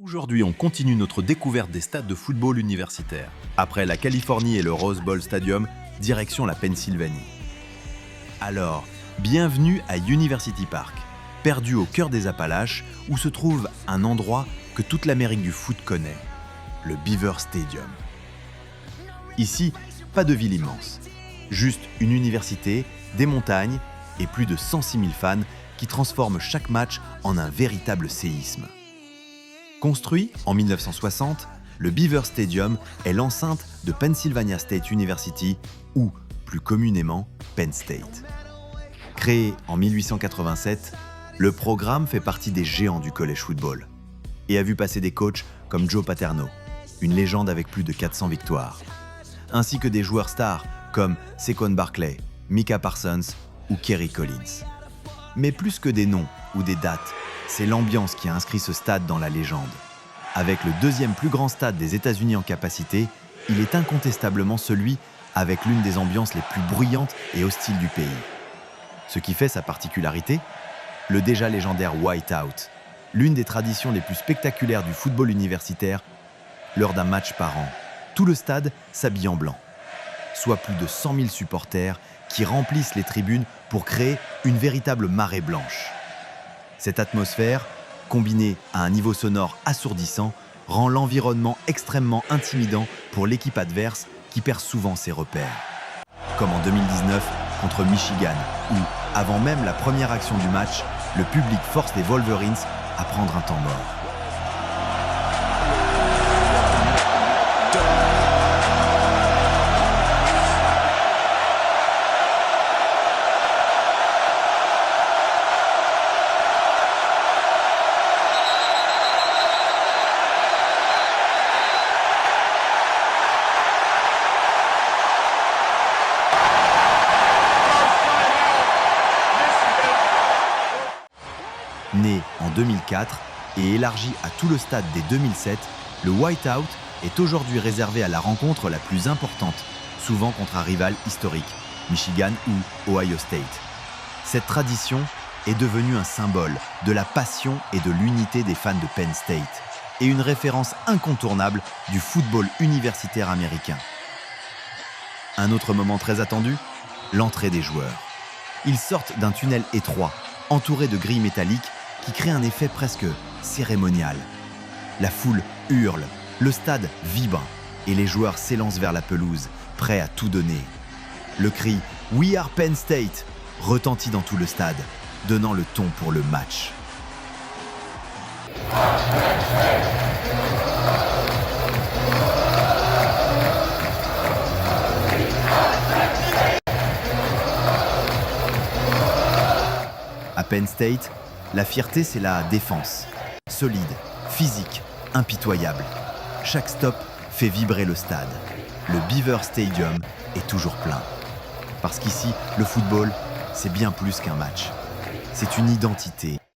Aujourd'hui, on continue notre découverte des stades de football universitaire. Après la Californie et le Rose Bowl Stadium, direction la Pennsylvanie. Alors, bienvenue à University Park, perdu au cœur des Appalaches, où se trouve un endroit que toute l'Amérique du foot connaît, le Beaver Stadium. Ici, pas de ville immense, juste une université, des montagnes et plus de 106 000 fans qui transforment chaque match en un véritable séisme. Construit en 1960, le Beaver Stadium est l'enceinte de Pennsylvania State University, ou plus communément Penn State. Créé en 1887, le programme fait partie des géants du college football et a vu passer des coachs comme Joe Paterno, une légende avec plus de 400 victoires, ainsi que des joueurs stars comme Saquon Barkley, Micah Parsons ou Kerry Collins. Mais plus que des noms ou des dates, c'est l'ambiance qui a inscrit ce stade dans la légende. Avec le deuxième plus grand stade des États-Unis en capacité, il est incontestablement celui avec l'une des ambiances les plus bruyantes et hostiles du pays. Ce qui fait sa particularité, le déjà légendaire Whiteout, l'une des traditions les plus spectaculaires du football universitaire. Lors d'un match par an, tout le stade s'habille en blanc, soit plus de 100 000 supporters qui remplissent les tribunes pour créer une véritable marée blanche. Cette atmosphère, combinée à un niveau sonore assourdissant, rend l'environnement extrêmement intimidant pour l'équipe adverse qui perd souvent ses repères. Comme en 2019 contre Michigan, où, avant même la première action du match, le public force les Wolverines à prendre un temps mort. Né en 2004 et élargi à tout le stade dès 2007, le Whiteout est aujourd'hui réservé à la rencontre la plus importante, souvent contre un rival historique, Michigan ou Ohio State. Cette tradition est devenue un symbole de la passion et de l'unité des fans de Penn State et une référence incontournable du football universitaire américain. Un autre moment très attendu, l'entrée des joueurs. Ils sortent d'un tunnel étroit, entouré de grilles métalliques qui crée un effet presque cérémonial. La foule hurle, le stade vibre et les joueurs s'élancent vers la pelouse, prêts à tout donner. Le cri « We are Penn State » retentit dans tout le stade, donnant le ton pour le match. À Penn State, la fierté, c'est la défense. Solide, physique, impitoyable. Chaque stop fait vibrer le stade. Le Beaver Stadium est toujours plein. Parce qu'ici, le football, c'est bien plus qu'un match. C'est une identité.